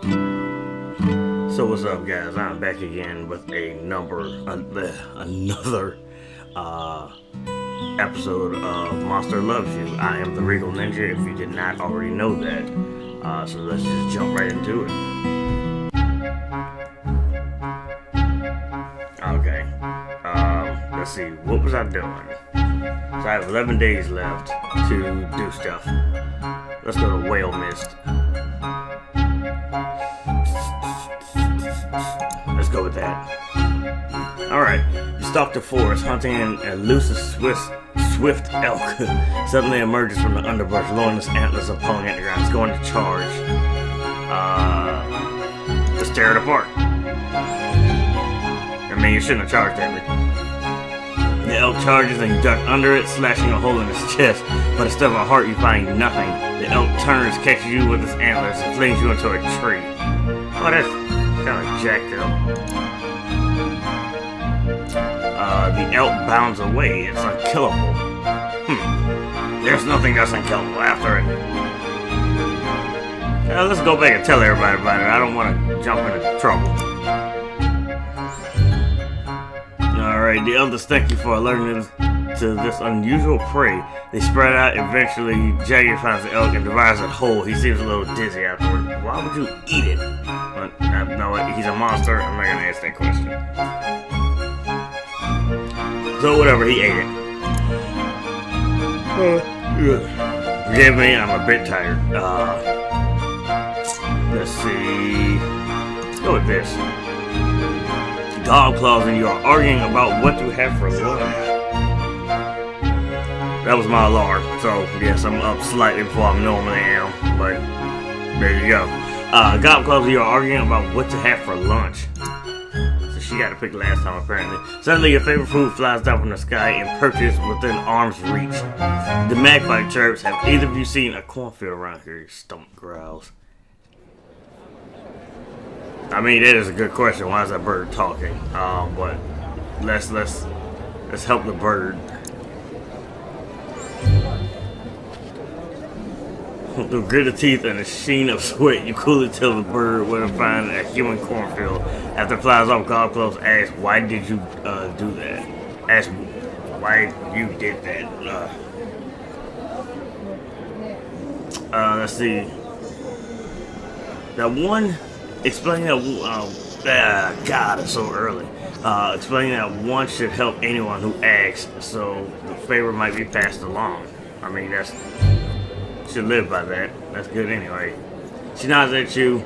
So what's up, guys? I'm back again with another episode of Monster Loves You. I am the Regal Ninja, if you did not already know that. So let's just jump right into it. Okay. Let's see. What was I doing? So I have 11 days left to do stuff. Let's go to Whale Mist. Let's go with that. Alright, you stalk the forest, hunting an elusive swift elk. Suddenly emerges from the underbrush, lowering his antlers and pulling at the ground. He's going to charge. Just tear it apart. I mean, you shouldn't have charged at me. The elk charges and you duck under it, slashing a hole in his chest. But instead of a heart, you find nothing. The elk turns, catches you with his antlers, and flings you into a tree. Oh, that's kind of jacked up. The elk bounds away. It's unkillable. There's nothing that's unkillable after it. Let's go back and tell everybody about it. I don't want to jump into trouble. Alright, the elders thank you for alerting to this unusual prey. They spread out. Eventually, Jagger finds the elk and devours it whole. He seems a little dizzy afterward. Why would you eat it? But, no, he's a monster. I'm not going to ask that question. So whatever, he ate it. Forgive me, I'm a bit tired. Let's see. Let's go with this. Goldclaws and you are arguing about what to have for lunch. That was my alarm, so yes, I'm up slightly before I normally am, but there you go. Goldclaws and you are arguing about what to have for lunch. She got to pick last time, apparently. Suddenly, your favorite food flies down from the sky and perches within arm's reach. The magpie chirps. Have either of you seen a cornfield around here? Your stomach growls. I mean, that is a good question. Why is that bird talking? But let's help the bird. Through gritted teeth and a sheen of sweat, you coolly tell the bird where to find a human cornfield. After it flies off, Goldclaws asks, "Why did you do that?" Ask why you did that. Let's see. That one, explaining that. God, it's so early. Explaining that one should help anyone who asks, so the favor might be passed along. I mean, that's. Should live by that. That's good anyway. She nods at you.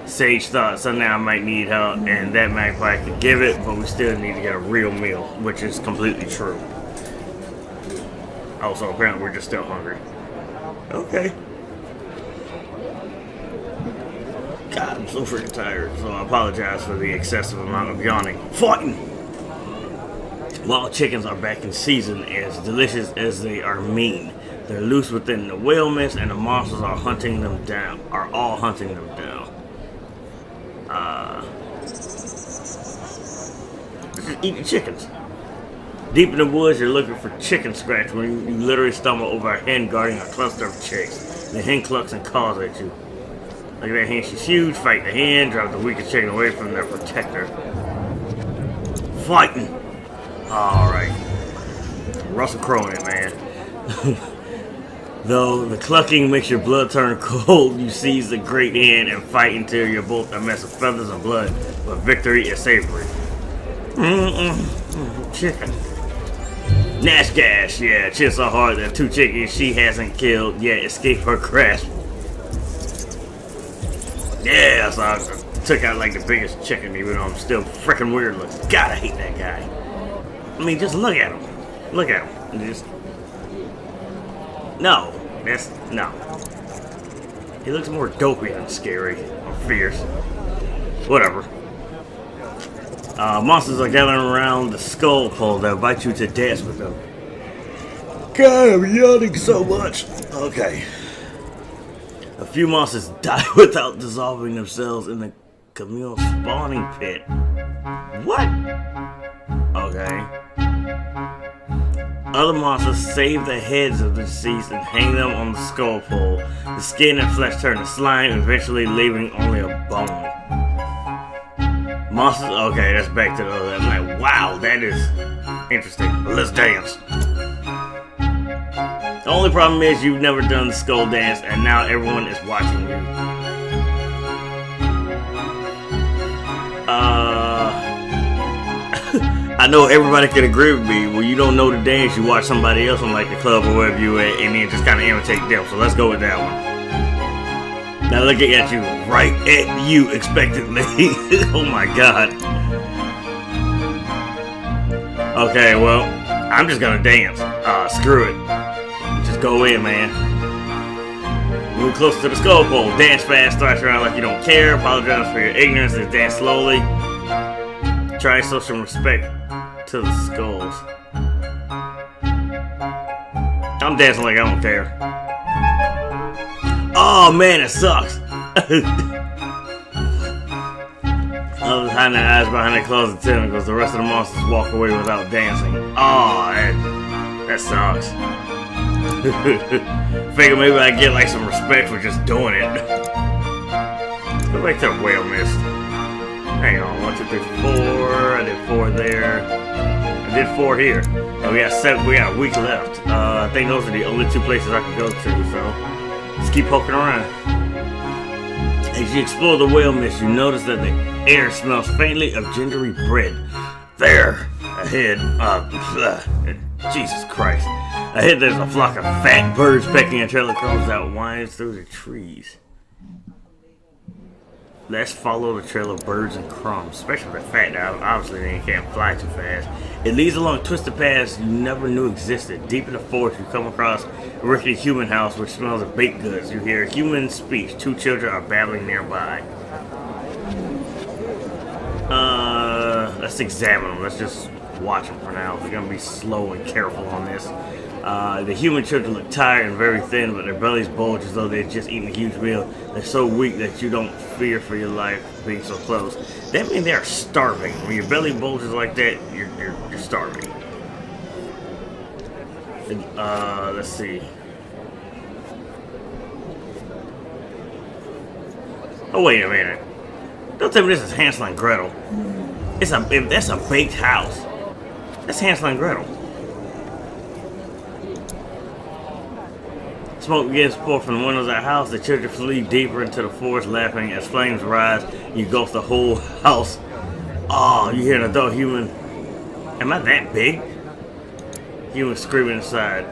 Sage thought, so now I might need help, and that magpie can give it, but we still need to get a real meal, which is completely true. Also, apparently we're just still hungry. Okay. God, I'm so freaking tired, so I apologize for the excessive amount of yawning. Fighting! Wild chickens are back in season, as delicious as they are mean. They're loose within the whale mist, and the monsters are hunting them down. Are all hunting them down. Just eating chickens. Deep in the woods, you're looking for chicken scratch when you literally stumble over a hen guarding a cluster of chicks. The hen clucks and calls at you. Look at that hen. She's huge. Fight the hen. Drive the weakest chicken away from their protector. Fighting. All right. Russell Crowe in it, man. Though the clucking makes your blood turn cold, you seize the great hen and fight until you're both a mess of feathers and blood, but victory is savory. Chicken. Nash Gash, yeah, chill so hard that two chickens she hasn't killed yet escape her grasp. Yeah, so I took out like the biggest chicken, even though I'm still freaking weird looking. God, I hate that guy. I mean, just look at him. Look at him. And just... No. No. He looks more dopey than scary or fierce. Whatever. Monsters are gathering around the skull pole that bite you to death with them. God, I'm yawning so much. Okay. A few monsters die without dissolving themselves in the communal spawning pit. What? Okay. Other monsters save the heads of the deceased and hang them on the skull pole. The skin and flesh turn to slime, eventually leaving only a bone. Monsters, okay, that's back to the other. I'm like, wow, that is interesting. But let's dance. The only problem is you've never done the skull dance, and now everyone is watching you. I know everybody can agree with me. When you don't know the dance, you watch somebody else on like the club or wherever you at, and then just kind of imitate them. So let's go with that one. Now looking at you, right at you expectantly. Oh my god. Okay, well, I'm just gonna dance. Screw it. Just go in, man. Move closer to the skull pole. Dance fast, thrash around like you don't care. Apologize for your ignorance and dance slowly. Try to show some respect to the skulls. I'm dancing like I don't care. Oh man, it sucks. Others behind their eyes, behind their claws and tentacles. The rest of the monsters walk away without dancing. Oh, that sucks. Figure maybe I get like some respect for just doing it. Go back to the whale mist. Hang on, 1, 2, 3, 4. I did 4 there. I did 4 here. And we got 7. We got a week left. I think those are the only 2 places I can go to. So let's keep poking around. As you explore the whale mist, you notice that the air smells faintly of gingery bread. There, ahead. Jesus Christ. Ahead, there's a flock of fat birds pecking a trail of crumbs that winds through the trees. Let's follow the trail of birds and crumbs, especially the fat. Obviously, they can't fly too fast. It leads along twisted paths you never knew existed. Deep in the forest, you come across a rickety human house which smells of baked goods. You hear human speech. 2 children are babbling nearby. Let's examine them. Let's just watch them for now. We're gonna be slow and careful on this. The human children look tired and very thin, but their bellies bulge as though they've just eaten a huge meal. They're so weak that you don't fear for your life being so close. That means they are starving. When your belly bulges like that, you're starving. Let's see. Oh wait a minute! Don't tell me this is Hansel and Gretel. That's a baked house. That's Hansel and Gretel. Smoke begins to pour from the windows of the house. The children flee deeper into the forest, laughing as flames rise. You engulf the whole house. Oh, you hear an adult human. Am I that big? Human screaming inside.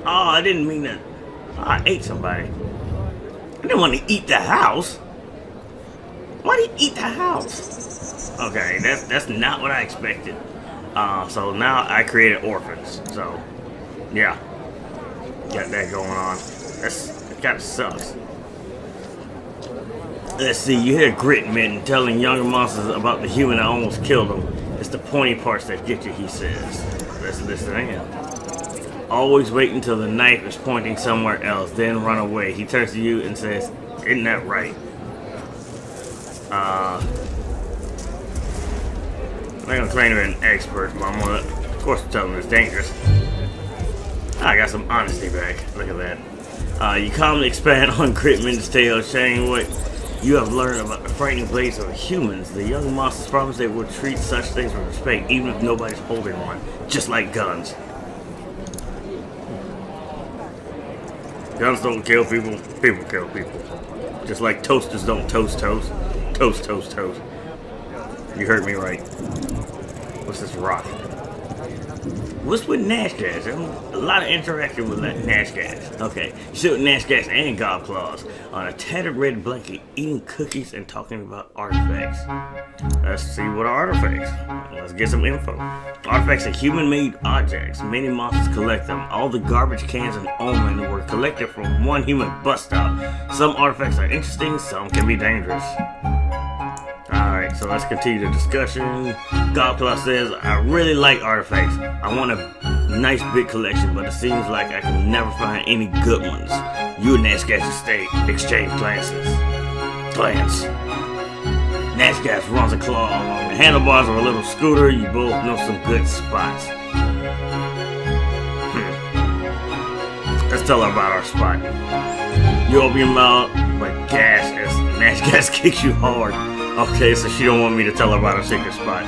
Oh, I didn't mean that. Oh, I ate somebody. I didn't want to eat the house. Why did you eat the house? Okay, that's not what I expected. So now I created orphans. So, yeah. Got that going on. It kind of sucks. Let's see, you hear Grit Mitten telling younger monsters about the human that almost killed him. It's the pointy parts that get you, he says. Let's listen in. Always wait until the knife is pointing somewhere else, then run away. He turns to you and says, isn't that right? I'm not gonna claim to be an expert, but I'm gonna, of course, tell him it's dangerous. I got some honesty back. Look at that. You calmly expand on Grit Mitten's tale, sharing what you have learned about the frightening blades of humans. The young monsters promise they will treat such things with respect, even if nobody's holding one, just like guns. Guns don't kill people, people kill people. Just like toasters don't toast toast. Toast, toast, toast. You heard me right. What's this rock? What's with Nash Gas? A lot of interaction with Nash Gas. Okay, you sit with Nash Gas and God Claws on a tattered red blanket, eating cookies and talking about artifacts. Let's see what are artifacts. Let's get some info. Artifacts are human-made objects. Many monsters collect them. All the garbage cans and omen were collected from one human bus stop. Some artifacts are interesting, some can be dangerous. Alright, so let's continue the discussion. Godclaw says, I really like artifacts. I want a nice big collection, but it seems like I can never find any good ones. You and Nash Gas exchange glances. Glance. Nash Gas runs a claw along the handlebars of a little scooter. You both know some good spots. Let's tell her about our spot. You open your mouth, but gas as Nash Gas kicks you hard. Okay, so she don't want me to tell her about our secret spot.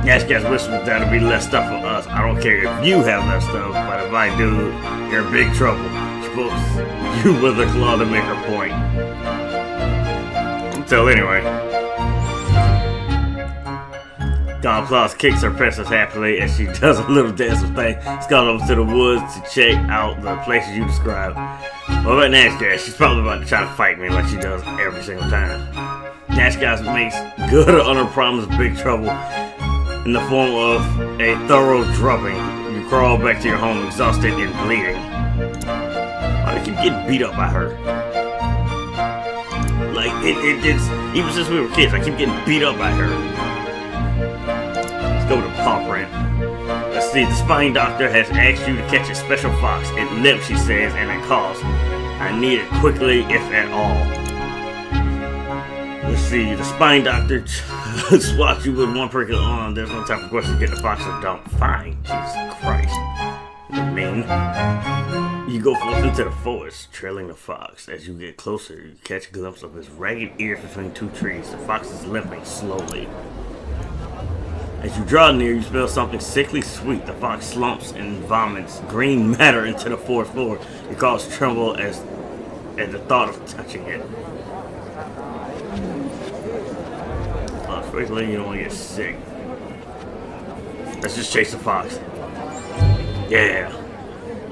Nash Gas whispers that'll be less stuff for us. I don't care if you have less stuff, but if I do, you're in big trouble. She pokes you with her claw to make her point. Until anyway. Don Applause kicks her princess happily as she does a little dance of thing. She's gone over to the woods to check out the places you described. What about Nash Gas? She's probably about to try to fight me like she does every single time. Nash Gas makes good on her promise of big trouble in the form of a thorough drubbing. You crawl back to your home exhausted and bleeding. I keep getting beat up by her. Like, it's even since we were kids, I keep getting beat up by her. Let's go to paw print. Let's see, the spine doctor has asked you to catch a special fox. It limps, she says, and it calls. I need it quickly, if at all. Let's see, the spine doctor swats you with one prickle on. There's no time for questions to get the fox or don't. Fine, Jesus Christ. Mean. You go forth into the forest, trailing the fox. As you get closer, you catch a glimpse of his ragged ears between two trees. The fox is limping slowly. As you draw near, you smell something sickly sweet. The fox slumps and vomits green matter into the forest floor. Your claws tremble at the thought of touching it. Quickly, you don't want to get sick. Let's just chase the fox. Yeah.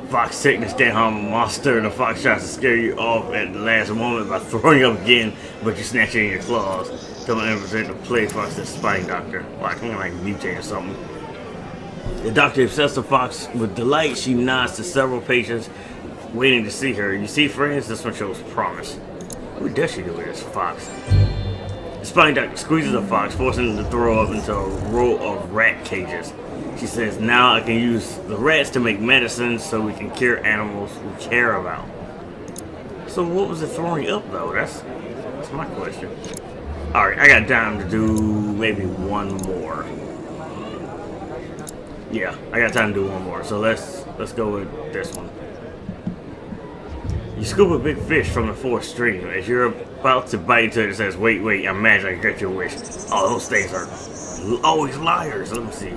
Fox sickness can't harm a monster. The fox tries to scare you off at the last moment by throwing up again, but you snatch it in your claws. Someone represent the plague fox, the spine doctor. Well, I can like mutate or something. The doctor accepts the fox with delight. She nods to several patients waiting to see her. You see, friends, this one shows promise. What does she do with this fox? The spine doctor squeezes the fox, forcing him to throw up into a row of rat cages. She says, now I can use the rats to make medicine so we can cure animals we care about. So what was it throwing up though? That's my question. Alright, I got time to do maybe one more. Yeah, I got time to do one more. So let's go with this one. You scoop a big fish from the forest stream. As you're about to bite into it, it says, wait, I imagine I can get your wish. Oh, those things are always liars. Let me see.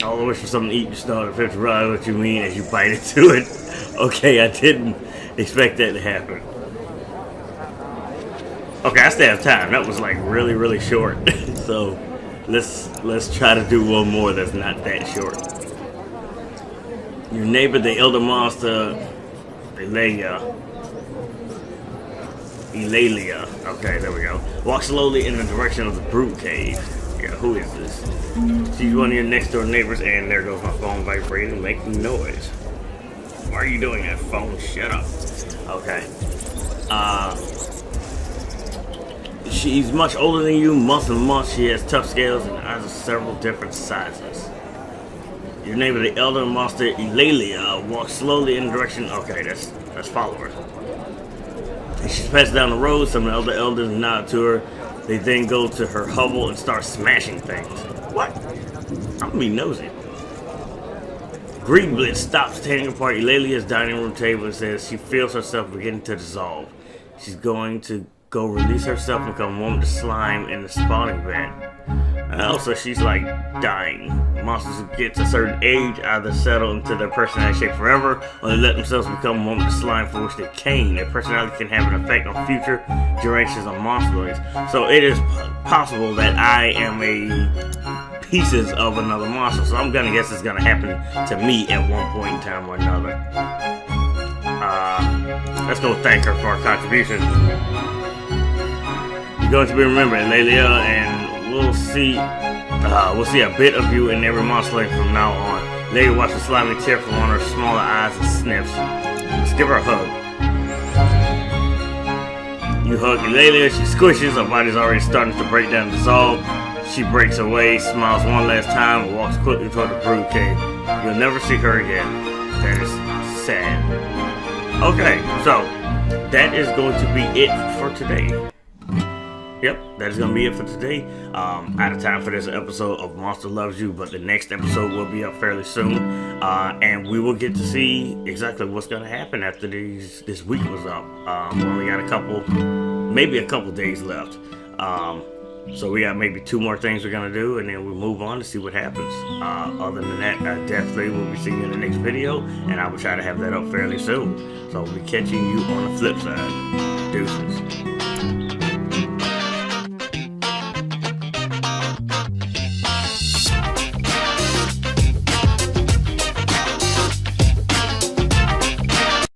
All the wish for something to eat, you start to fifth right what you mean as you bite into it. Okay, I didn't expect that to happen. Okay, I still have time. That was like really short. So let's try to do one more that's not that short. Your neighbor, the elder monster, Eulalia. Okay, there we go. Walk slowly in the direction of the brute cave. Yeah, who is this? She's one of your next door neighbors, and there goes my phone vibrating, making noise. Why are you doing that, phone? Shut up. Okay. She's much older than you, months and months. She has tough scales and eyes of several different sizes. Your neighbor, the elder monster Eulalia, walks slowly in the direction. Okay, let's follow her. And she's passed down the road. Some of the elders nod to her. They then go to her hovel and start smashing things. What? I'm gonna be nosy. Greed Blitz stops tearing apart Eulalia's dining room table and says she feels herself beginning to dissolve. She's going to go release herself and become one with the slime in the spawning vat. And also, she's like dying. Monsters who get to a certain age either settle into their personality shape forever, or they let themselves become one with the slime for which they came. Their personality can have an effect on future generations of monsters. So it is possible that I am a pieces of another monster. So I'm gonna guess it's gonna happen to me at one point in time or another. Let's go thank her for her contribution. You're going to be remembered, Eulalia, and we'll see a bit of you in every monster from now on. Lady watches the slimy tear from one of her smaller eyes and sniffs. Let's give her a hug. You hug Eulalia, she squishes, her body's already starting to break down and dissolve. She breaks away, smiles one last time, and walks quickly toward the brood cave. You'll never see her again. That is sad. Okay, so that is going to be it for today. Yep, that is going to be it for today. Out of time for this episode of Monster Loves You, but the next episode will be up fairly soon. And we will get to see exactly what's going to happen after this week was up. We only got maybe a couple days left. So we got maybe 2 more things we're going to do, and then we'll move on to see what happens. Other than that, definitely we'll be seeing you in the next video, and I will try to have that up fairly soon. So we'll be catching you on the flip side. Deuces.